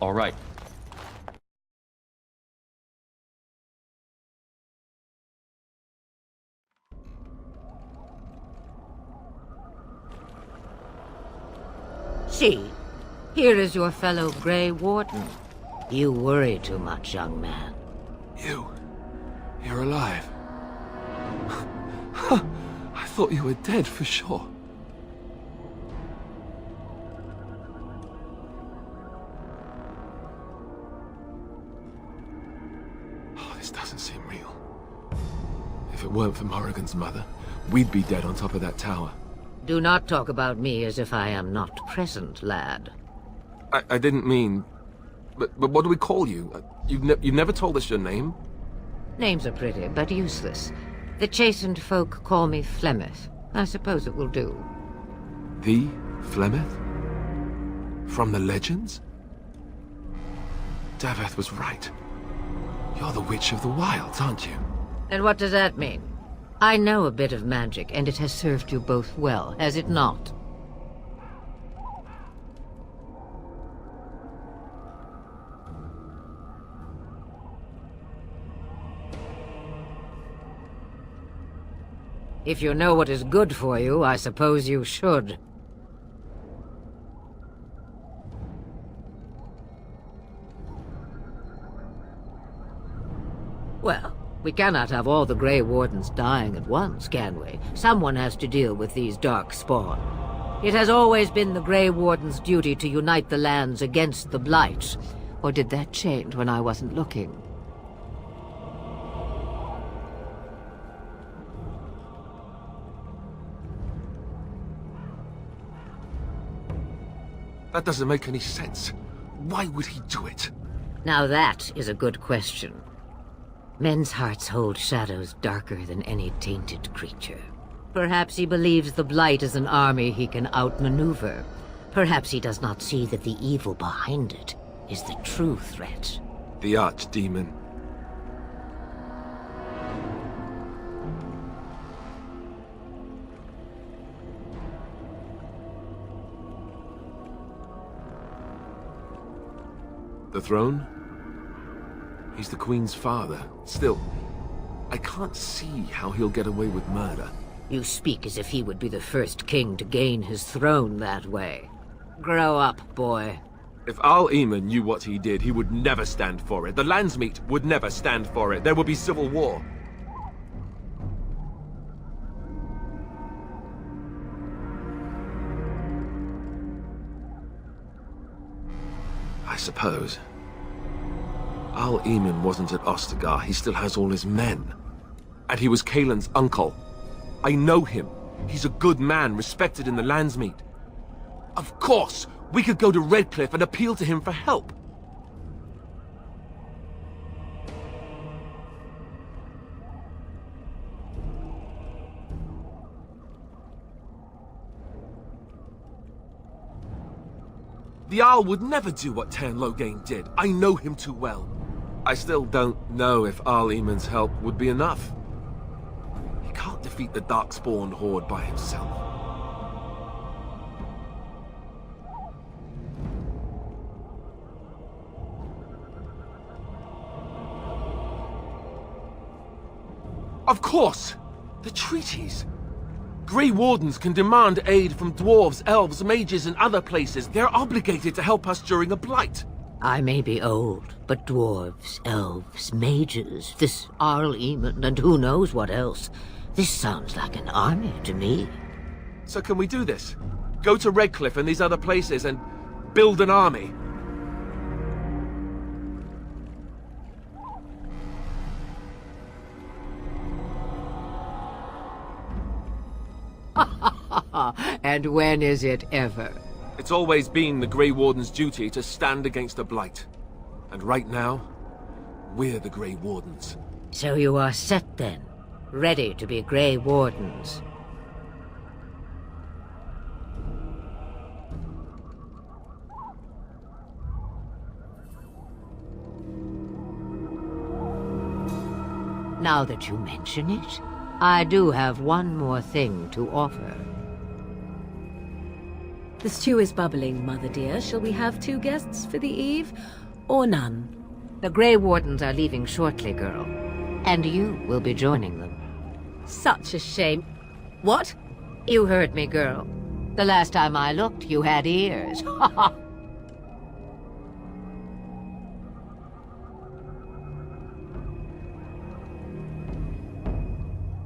All right. See, here is your fellow Grey Warden. You worry too much, young man. You're alive. I thought you were dead for sure. Oh, this doesn't seem real. If it weren't for Morrigan's mother, we'd be dead on top of that tower. Do not talk about me as if I am not present, lad. I didn't mean... But what do we call you? You've never told us your name? Names are pretty, but useless. The chastened folk call me Flemeth. I suppose it will do. The Flemeth? From the legends? Daveth was right. You're the Witch of the Wilds, aren't you? And what does that mean? I know a bit of magic, and it has served you both well, has it not? If you know what is good for you, I suppose you should. Well, we cannot have all the Grey Wardens dying at once, can we? Someone has to deal with these dark spawn. It has always been the Grey Warden's duty to unite the lands against the Blight. Or did that change when I wasn't looking? That doesn't make any sense. Why would he do it? Now that is a good question. Men's hearts hold shadows darker than any tainted creature. Perhaps he believes the Blight is an army he can outmaneuver. Perhaps he does not see that the evil behind it is the true threat. The Archdemon. The throne? He's the Queen's father. Still, I can't see how he'll get away with murder. You speak as if he would be the first king to gain his throne that way. Grow up, boy. If Al-Eamon knew what he did, he would never stand for it. The Landsmeet would never stand for it. There would be civil war. I suppose. Al-Eamon wasn't at Ostagar. He still has all his men. And he was Kaelin's uncle. I know him. He's a good man, respected in the Landsmeet. Of course, we could go to Redcliffe and appeal to him for help. The Jarl would never do what Tairn Loghain did. I know him too well. I still don't know if Al-Eamon's help would be enough. He can't defeat the Darkspawn Horde by himself. Of course! The treaties! Grey Wardens can demand aid from dwarves, elves, mages, and other places. They're obligated to help us during a blight. I may be old, but dwarves, elves, mages, this Al-Eamon, and who knows what else. This sounds like an army to me. So can we do this? Go to Redcliffe and these other places and build an army? And when is it ever? It's always been the Grey Warden's duty to stand against the Blight. And right now, we're the Grey Wardens. So you are set then, ready to be Grey Wardens. Now that you mention it, I do have one more thing to offer. The stew is bubbling, Mother dear. Shall we have 2 guests for the eve, or none? The Grey Wardens are leaving shortly, girl. And you will be joining them. Such a shame. What? You heard me, girl. The last time I looked, you had ears.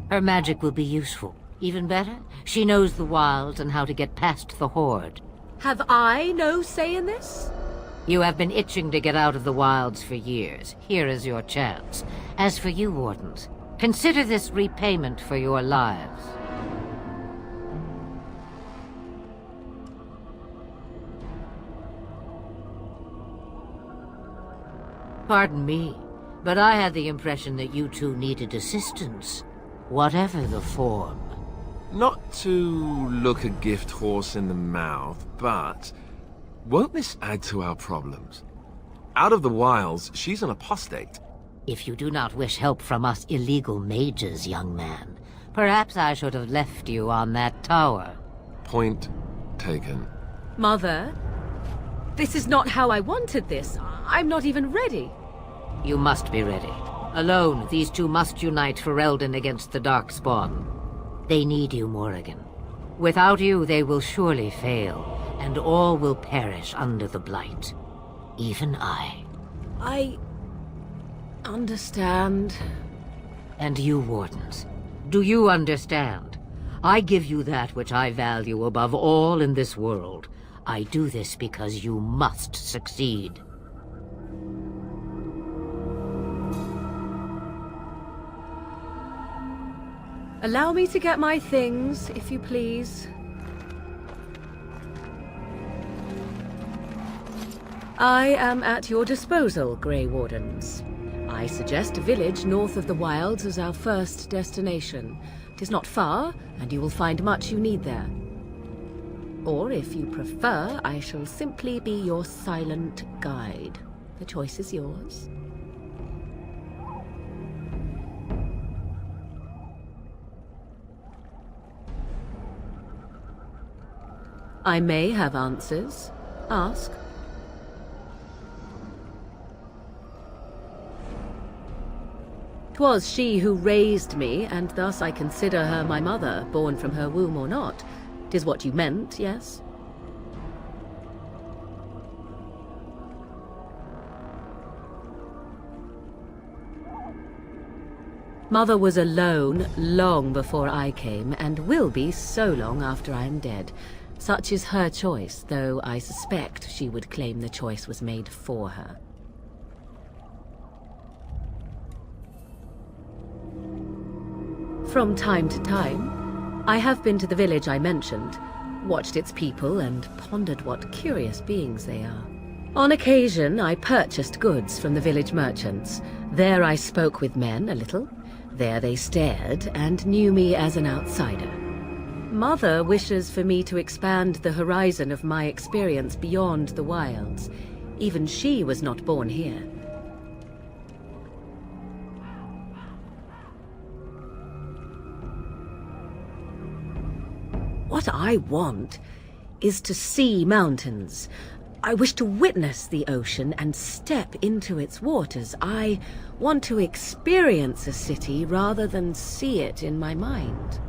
Her magic will be useful. Even better, she knows the wilds and how to get past the Horde. Have I no say in this? You have been itching to get out of the wilds for years. Here is your chance. As for you, Wardens, consider this repayment for your lives. Pardon me, but I had the impression that you two needed assistance, whatever the form. Not to look a gift horse in the mouth, but won't this add to our problems? Out of the wilds, she's an apostate. If you do not wish help from us illegal mages, young man, perhaps I should have left you on that tower. Point taken. Mother, this is not how I wanted this. I'm not even ready. You must be ready. Alone, these two must unite for Eldon against the Darkspawn. They need you, Morrigan. Without you, they will surely fail, and all will perish under the Blight. Even I. I understand. And you, Wardens, do you understand? I give you that which I value above all in this world. I do this because you must succeed. Allow me to get my things, if you please. I am at your disposal, Grey Wardens. I suggest a village north of the wilds as our first destination. It is not far, and you will find much you need there. Or, if you prefer, I shall simply be your silent guide. The choice is yours. I may have answers. Ask. 'Twas she who raised me, and thus I consider her my mother, born from her womb or not. 'Tis what you meant, yes? Mother was alone long before I came, and will be so long after I am dead. Such is her choice, though I suspect she would claim the choice was made for her. From time to time, I have been to the village I mentioned, watched its people, and pondered what curious beings they are. On occasion, I purchased goods from the village merchants. There I spoke with men a little. There they stared and knew me as an outsider. Mother wishes for me to expand the horizon of my experience beyond the wilds. Even she was not born here. What I want is to see mountains. I wish to witness the ocean and step into its waters. I want to experience a city rather than see it in my mind.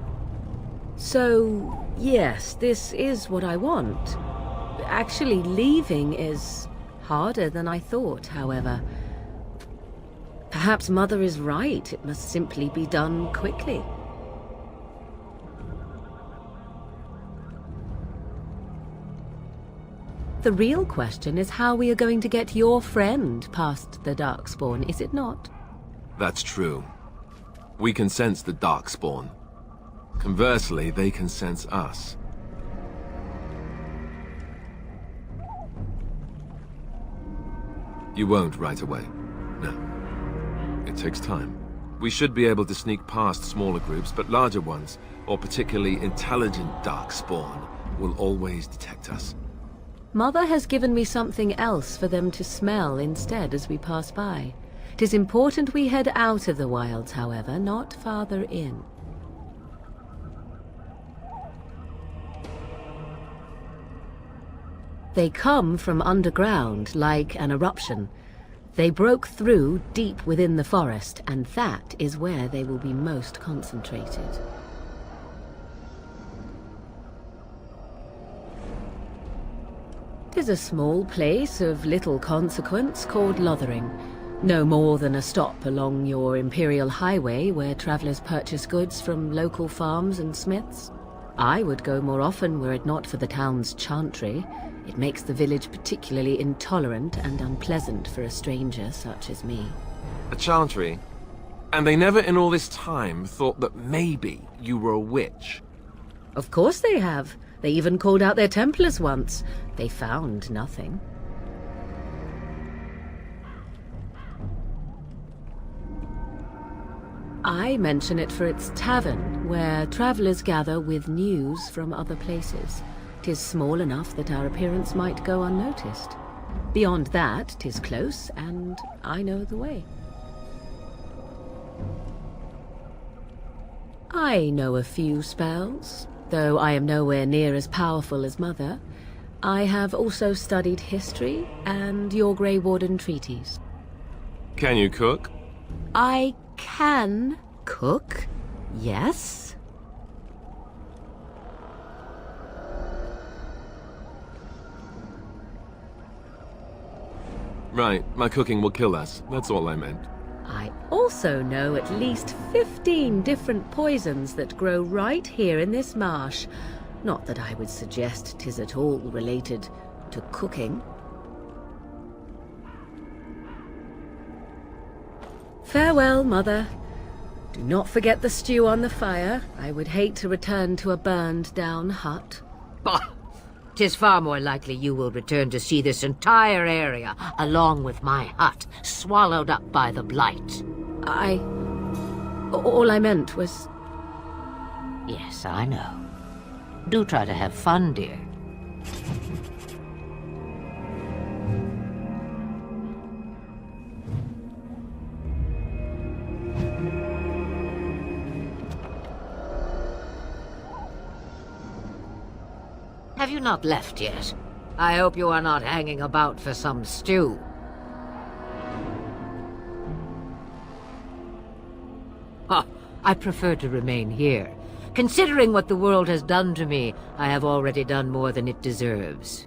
So, yes, this is what I want. Actually, leaving is harder than I thought, however. Perhaps Mother is right. It must simply be done quickly. The real question is how we are going to get your friend past the Darkspawn, is it not? That's true. We can sense the Darkspawn. Conversely, they can sense us. You won't right away. No. It takes time. We should be able to sneak past smaller groups, but larger ones, or particularly intelligent Darkspawn, will always detect us. Mother has given me something else for them to smell instead as we pass by. 'Tis important we head out of the wilds, however, not farther in. They come from underground, like an eruption. They broke through deep within the forest, and that is where they will be most concentrated. Tis a small place of little consequence called Lothering. No more than a stop along your Imperial Highway where travellers purchase goods from local farms and smiths. I would go more often were it not for the town's chantry. It makes the village particularly intolerant and unpleasant for a stranger such as me. A chantry? And they never in all this time thought that maybe you were a witch? Of course they have. They even called out their Templars once. They found nothing. I mention it for its tavern, where travellers gather with news from other places. 'Tis small enough that our appearance might go unnoticed. Beyond that, 'tis close, and I know the way. I know a few spells, though I am nowhere near as powerful as Mother. I have also studied history and your Grey Warden treaties. Can you cook? I can cook, yes. Right, my cooking will kill us. That's all I meant. I also know at least 15 different poisons that grow right here in this marsh. Not that I would suggest 'tis at all related to cooking. Farewell, Mother. Do not forget the stew on the fire. I would hate to return to a burned-down hut. Bah! 'Tis far more likely you will return to see this entire area, along with my hut, swallowed up by the blight. All I meant was... Yes, I know. Do try to have fun, dear. Have you not left yet? I hope you are not hanging about for some stew. Oh, I prefer to remain here. Considering what the world has done to me, I have already done more than it deserves.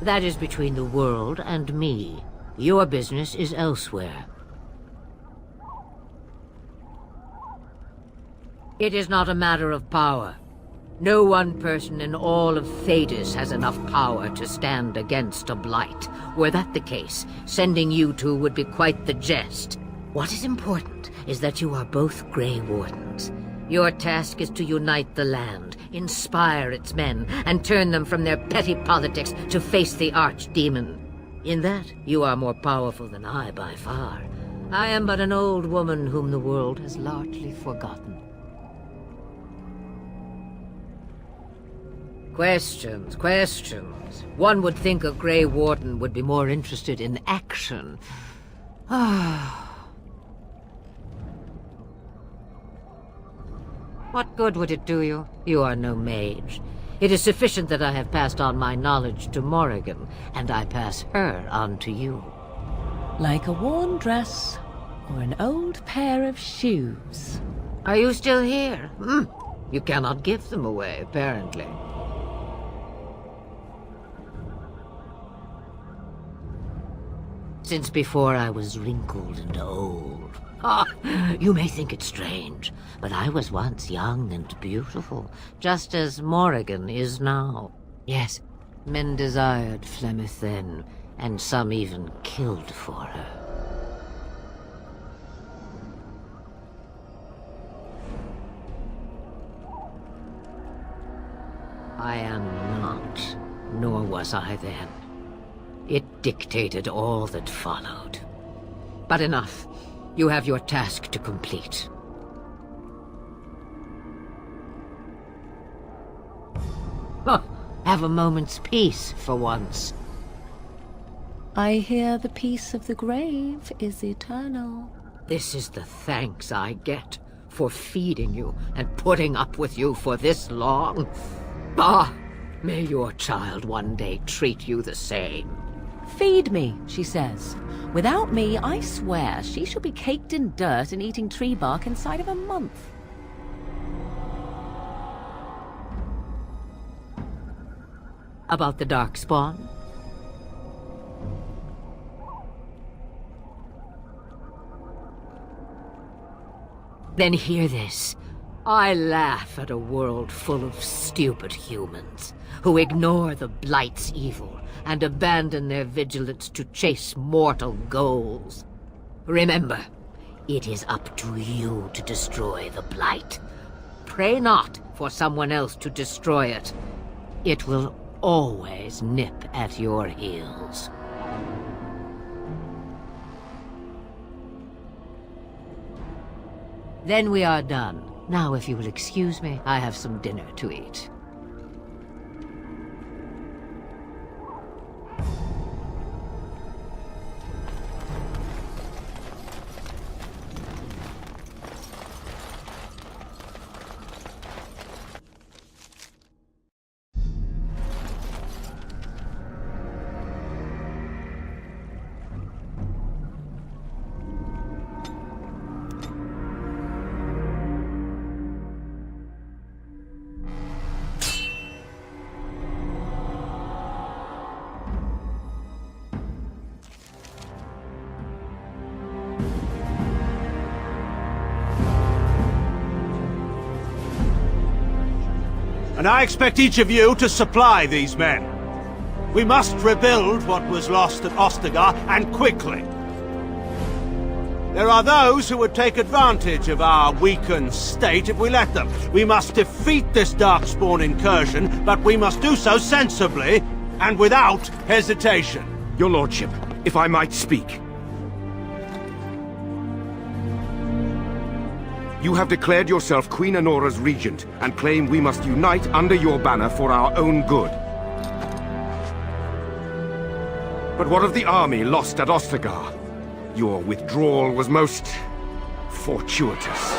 That is between the world and me. Your business is elsewhere. It is not a matter of power. No one person in all of Thedas has enough power to stand against a blight. Were that the case, sending you two would be quite the jest. What is important is that you are both Grey Wardens. Your task is to unite the land, inspire its men, and turn them from their petty politics to face the archdemon. In that, you are more powerful than I by far. I am but an old woman whom the world has largely forgotten. Questions, questions. One would think a Grey Warden would be more interested in action. What good would it do you? You are no mage. It is sufficient that I have passed on my knowledge to Morrigan, and I pass her on to you. Like a worn dress or an old pair of shoes. Are you still here? You cannot give them away, apparently. Since before I was wrinkled and old. You may think it strange, but I was once young and beautiful, just as Morrigan is now. Yes, men desired Flemeth then, and some even killed for her. I am not, nor was I then. It dictated all that followed. But enough. You have your task to complete. Have a moment's peace for once. I hear the peace of the grave is eternal. This is the thanks I get for feeding you and putting up with you for this long? Bah! May your child one day treat you the same. Feed me, she says. Without me, I swear, she shall be caked in dirt and eating tree bark inside of a month. About the Darkspawn? Then hear this. I laugh at a world full of stupid humans who ignore the Blight's evil and abandon their vigilance to chase mortal goals. Remember, it is up to you to destroy the Blight. Pray not for someone else to destroy it. It will always nip at your heels. Then we are done. Now, if you will excuse me, I have some dinner to eat. And I expect each of you to supply these men. We must rebuild what was lost at Ostagar, and quickly. There are those who would take advantage of our weakened state if we let them. We must defeat this Darkspawn incursion, but we must do so sensibly and without hesitation. Your lordship, if I might speak. You have declared yourself Queen Honora's regent, and claim we must unite under your banner for our own good. But what of the army lost at Ostagar? Your withdrawal was most fortuitous.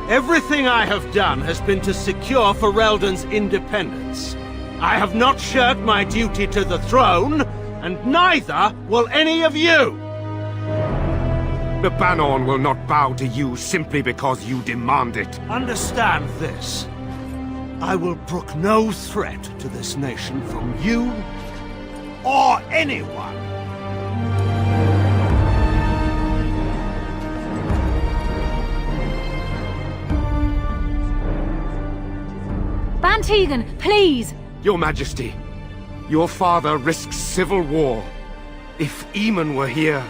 Everything I have done has been to secure Ferelden's independence. I have not shirked my duty to the throne, and neither will any of you! The Banon will not bow to you simply because you demand it. Understand this. I will brook no threat to this nation from you or anyone. Bantegan, please! Your Majesty, your father risks civil war. If Eamon were here...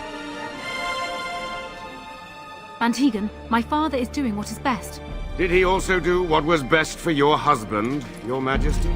Bantegan, my father is doing what is best. Did he also do what was best for your husband, Your Majesty?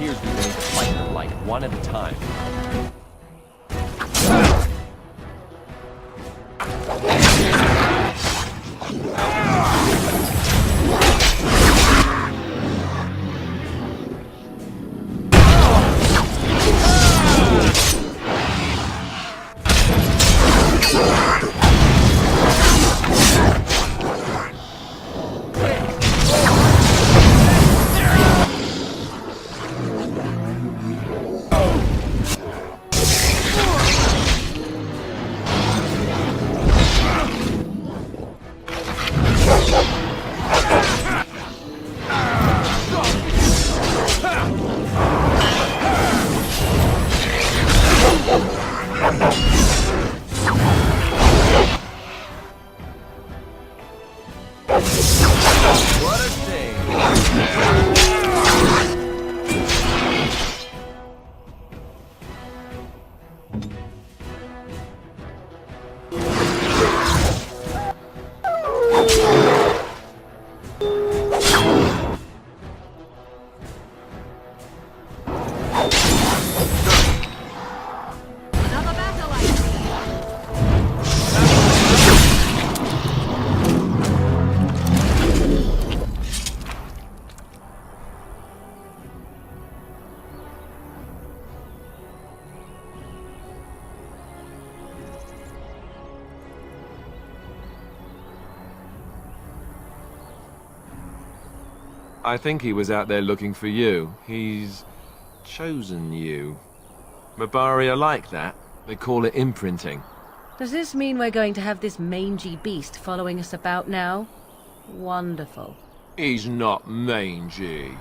Appears we need to fight them like one at a time. I think he was out there looking for you. He's chosen you. Mabari are like that. They call it imprinting. Does this mean we're going to have this mangy beast following us about now? Wonderful. He's not mangy.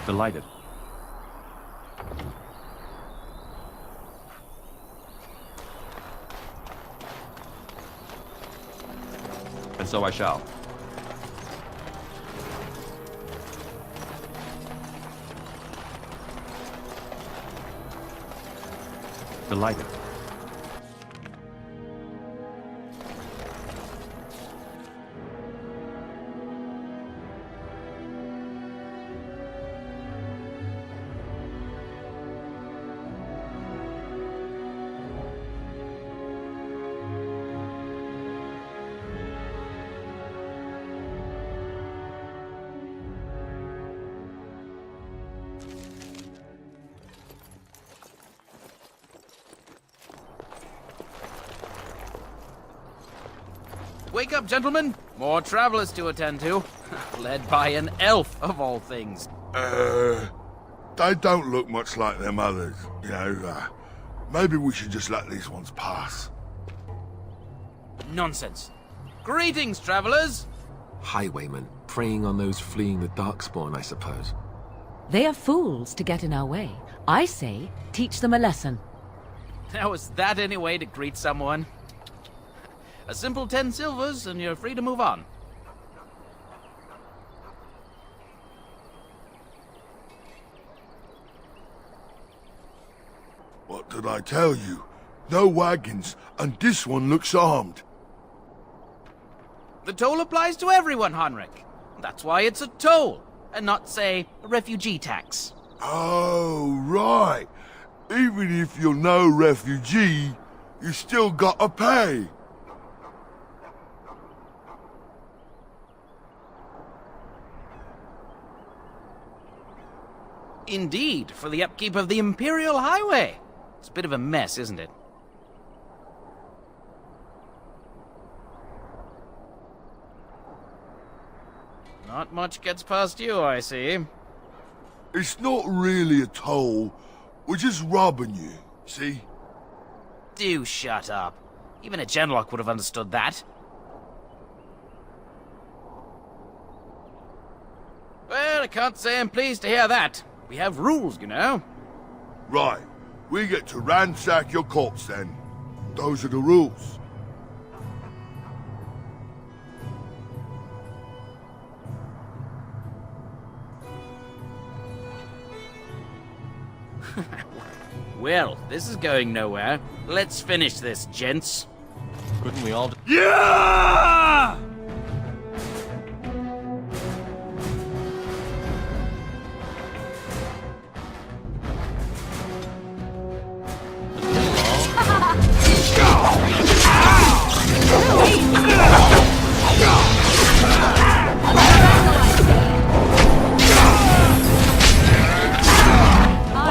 Delighted. And so I shall. Delighted. Wake up, gentlemen! More travelers to attend to. Led by an elf, of all things. They don't look much like them others, you know. Maybe we should just let these ones pass. Nonsense. Greetings, travelers! Highwaymen, preying on those fleeing the Darkspawn, I suppose. They are fools to get in our way. I say, teach them a lesson. Now, is that any way to greet someone? A simple 10 silvers, and you're free to move on. What did I tell you? No wagons, and this one looks armed. The toll applies to everyone, Henrik. That's why it's a toll, and not, say, a refugee tax. Oh, right. Even if you're no refugee, you still gotta pay. Indeed, for the upkeep of the Imperial Highway. It's a bit of a mess, isn't it? Not much gets past you, I see. It's not really a toll. We're just robbing you, see? Do shut up. Even a genlock would have understood that. Well, I can't say I'm pleased to hear that. We have rules, you know. Right. We get to ransack your corpse then. Those are the rules. Well, this is going nowhere. Let's finish this, gents. Couldn't we all... Yeah!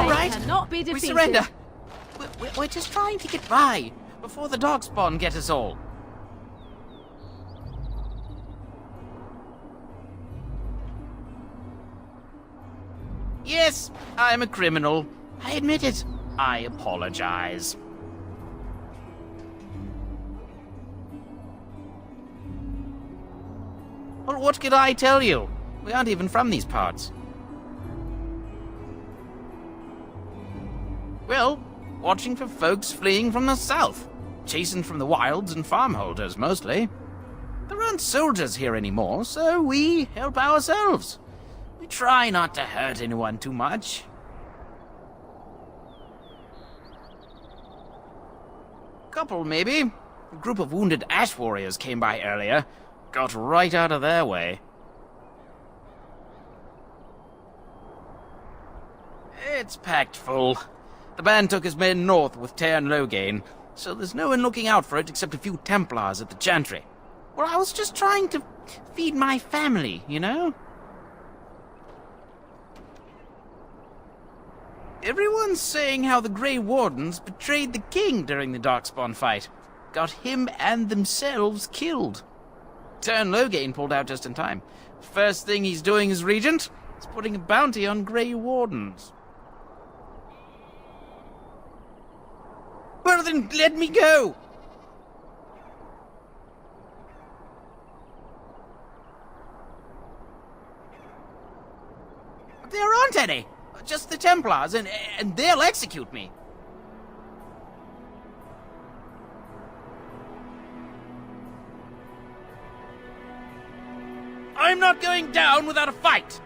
I cannot be defeated. We surrender. We're just trying to get by before the darkspawn get us all. Yes, I'm a criminal. I admit it. I apologize. Well, what could I tell you? We aren't even from these parts. Well, watching for folks fleeing from the south. Chasing from the wilds and farmholders, mostly. There aren't soldiers here anymore, so we help ourselves. We try not to hurt anyone too much. Couple, maybe. A group of wounded ash warriors came by earlier. Got right out of their way. It's packed full. The band took his men north with Tarn Logain, so there's no one looking out for it except a few Templars at the Chantry. Well, I was just trying to feed my family, you know? Everyone's saying how the Grey Wardens betrayed the king during the Darkspawn fight. Got him and themselves killed. Tarn Logain pulled out just in time. First thing he's doing as regent is putting a bounty on Grey Wardens. Well then, let me go! There aren't any! Just the Templars, and they'll execute me. I'm not going down without a fight!